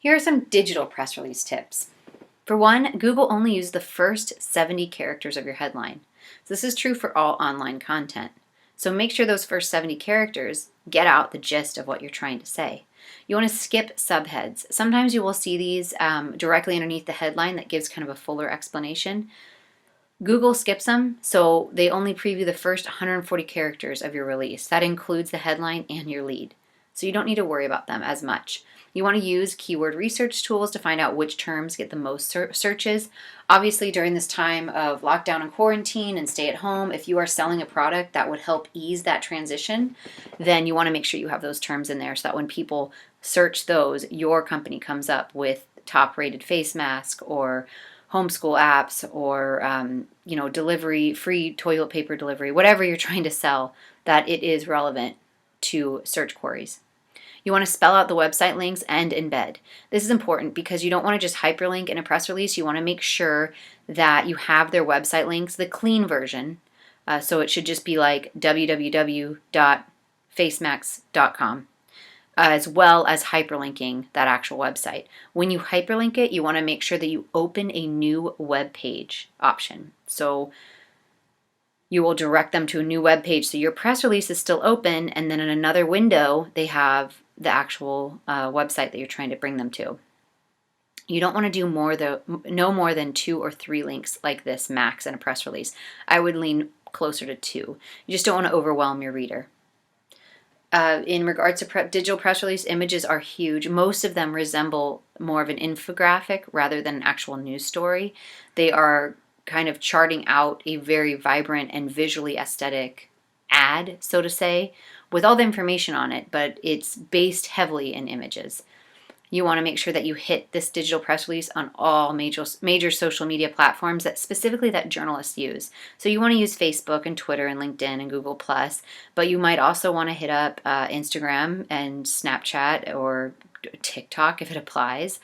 Here are some digital press release tips. For one, Google only uses the first 70 characters of your headline. So this is true for all online content. So make sure those first 70 characters get out the gist of what you're trying to say. You want to skip subheads. Sometimes you will see these directly underneath the headline that gives kind of a fuller explanation. Google skips them, so they only preview the first 140 characters of your release. That includes the headline and your lead. So you don't need to worry about them as much. You want to use keyword research tools to find out which terms get the most searches. Obviously, during this time of lockdown and quarantine and stay at home, if you are selling a product that would help ease that transition, then you want to make sure you have those terms in there so that when people search those, your company comes up with top rated face mask or homeschool apps or delivery, free toilet paper delivery, whatever you're trying to sell, that it is relevant to search queries. You want to spell out the website links and embed. This is important because you don't want to just hyperlink in a press release. You want to make sure that you have their website links, the clean version. So it should just be like www.facemax.com. As well as hyperlinking that actual website. When you hyperlink it, you want to make sure that you open a new web page option. So you will direct them to a new web page. So your press release is still open, and then in another window, they have the actual website that you're trying to bring them to. You don't want to do no more than 2 or 3 links like this max in a press release. I would lean closer to 2. You just don't want to overwhelm your reader. In regards to digital press release, images are huge. Most of them resemble more of an infographic rather than an actual news story. They are kind of charting out a very vibrant and visually aesthetic ad, so to say, with all the information on it, but it's based heavily in images. You want to make sure that you hit this digital press release on all major social media platforms that journalists use. So you want to use Facebook and Twitter and LinkedIn and Google+, but you might also want to hit up Instagram and Snapchat or TikTok if it applies.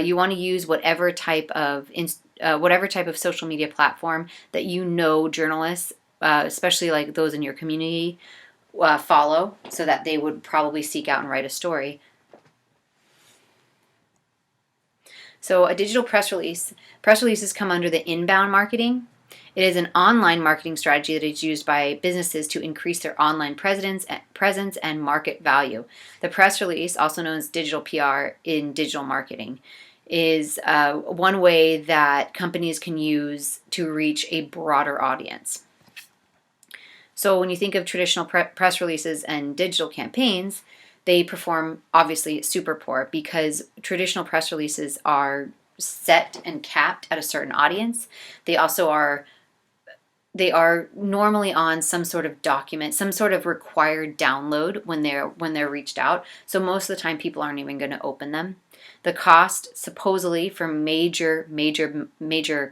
You want to use whatever type of social media platform that journalists, especially like those in your community, follow, so that they would probably seek out and write a story. So a digital press releases come under the inbound marketing. It is an online marketing strategy that is used by businesses to increase their online presence and market value. The press release, also known as digital PR in digital marketing, is one way that companies can use to reach a broader audience. So when you think of traditional press releases and digital campaigns, they perform obviously super poor because traditional press releases are set and capped at a certain audience. They are normally on some sort of document, some sort of required download when they're reached out. So most of the time people aren't even going to open them. The cost supposedly for major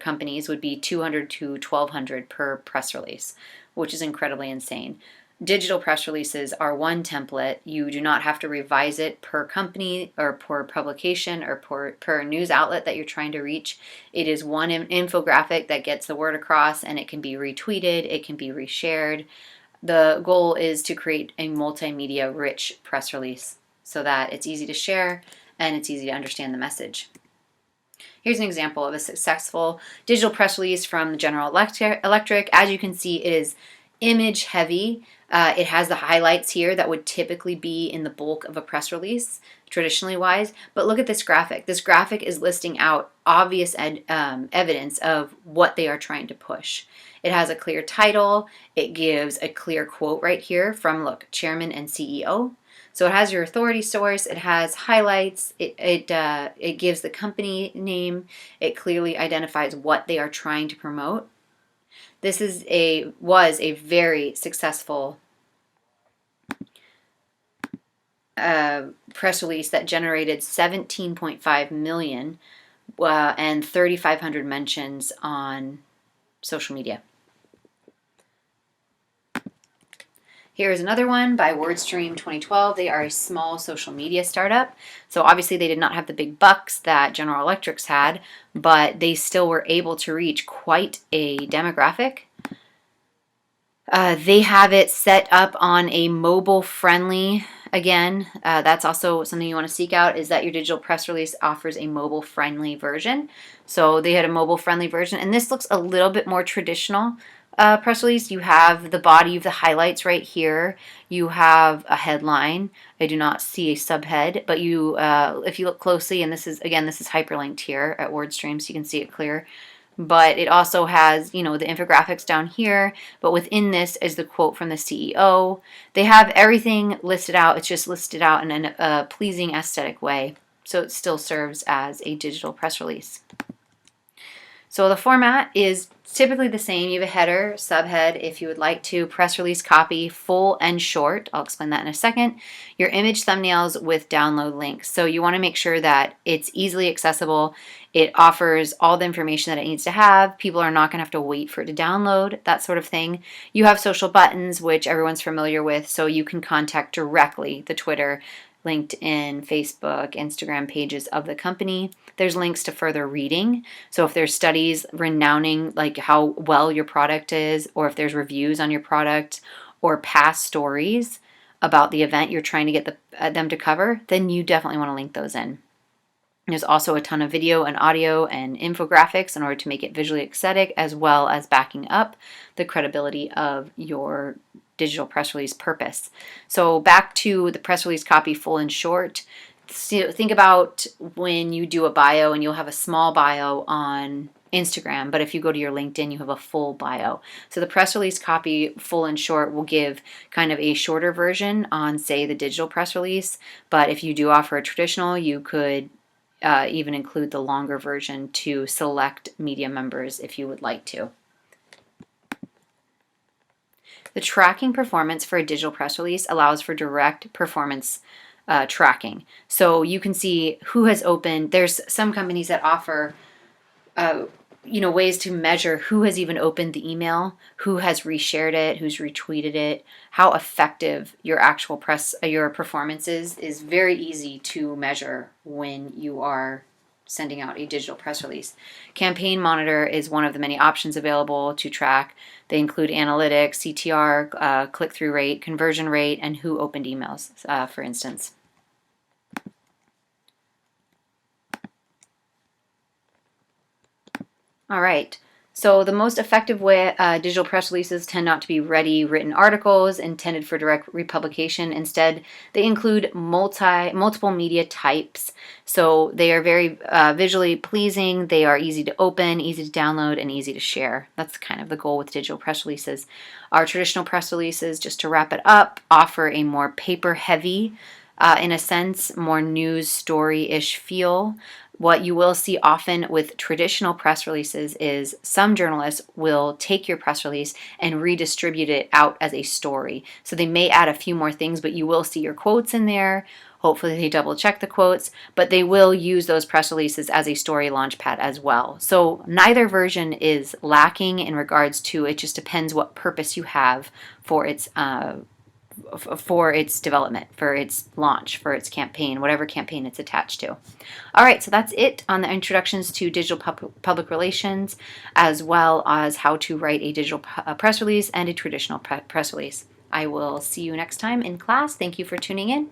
companies would be $200 to $1,200 per press release, which is incredibly insane. Digital press releases are one template. You do not have to revise it per company or per publication or per news outlet that you're trying to reach. It is one infographic that gets the word across, and it can be retweeted, it can be reshared. The goal is to create a multimedia rich press release so that it's easy to share and it's easy to understand the message. Here's an example of a successful digital press release from General Electric. As you can see, it is image heavy. It has the highlights here that would typically be in the bulk of a press release, traditionally wise. But look at this graphic. This graphic is listing out obvious evidence of what they are trying to push. It has a clear title. It gives a clear quote right here from, Chairman and CEO. So it has your authority source. It has highlights. It gives the company name. It clearly identifies what they are trying to promote. This was a very successful press release that generated 17.5 million and 3,500 mentions on social media. Here's another one by WordStream 2012. They are a small social media startup. So obviously they did not have the big bucks that General Electric's had, but they still were able to reach quite a demographic. They have it set up on a mobile-friendly Again, that's also something you want to seek out, is that your digital press release offers a mobile-friendly version. So they had a mobile-friendly version, and this looks a little bit more traditional. Press release, you have the body of the highlights right here. You have a headline. I do not see a subhead, but you, if you look closely, and this is hyperlinked here at WordStream, so you can see it clear. But it also has, you know, the infographics down here. But within this is the quote from the CEO. They have everything listed out. It's just listed out in a pleasing aesthetic way. So it still serves as a digital press release. So the format is typically the same. You have a header, subhead, if you would like to, press release copy, full and short. I'll explain that in a second. Your image thumbnails with download links. So you want to make sure that it's easily accessible. It offers all the information that it needs to have. People are not going to have to wait for it to download, that sort of thing. You have social buttons, which everyone's familiar with, so you can contact directly the Twitter, LinkedIn, Facebook, Instagram pages of the company. There's links to further reading. So if there's studies renouncing like how well your product is, or if there's reviews on your product or past stories about the event you're trying to get them to cover, then you definitely want to link those in. There's also a ton of video and audio and infographics in order to make it visually aesthetic, as well as backing up the credibility of your digital press release purpose. So back to the press release copy, full and short. So think about when you do a bio, and you'll have a small bio on Instagram, but if you go to your LinkedIn, you have a full bio. So the press release copy, full and short, will give kind of a shorter version on, say, the digital press release. But if you do offer a traditional, you could even include the longer version to select media members if you would like to. The tracking performance for a digital press release allows for direct performance tracking. So you can see who has opened. There's some companies that offer ways to measure who has even opened the email, who has reshared it, who's retweeted it, how effective your actual your performance is very easy to measure when you are sending out a digital press release. Campaign Monitor is one of the many options available to track. They include analytics, CTR, click-through rate, conversion rate, and who opened emails, for instance. All right. So the most effective way digital press releases tend not to be ready written articles intended for direct republication. Instead, they include multiple media types. So they are very visually pleasing. They are easy to open, easy to download, and easy to share. That's kind of the goal with digital press releases. Our traditional press releases, just to wrap it up, offer a more paper-heavy, in a sense, more news story-ish feel. What you will see often with traditional press releases is some journalists will take your press release and redistribute it out as a story. So they may add a few more things, but you will see your quotes in there. Hopefully they double check the quotes, but they will use those press releases as a story launchpad as well. So neither version is lacking in regards to, it just depends what purpose you have for its development, for its launch, for its campaign, whatever campaign it's attached to. All right, so that's it on the introductions to digital public relations, as well as how to write a digital press release and a traditional press release. I will see you next time in class. Thank you for tuning in.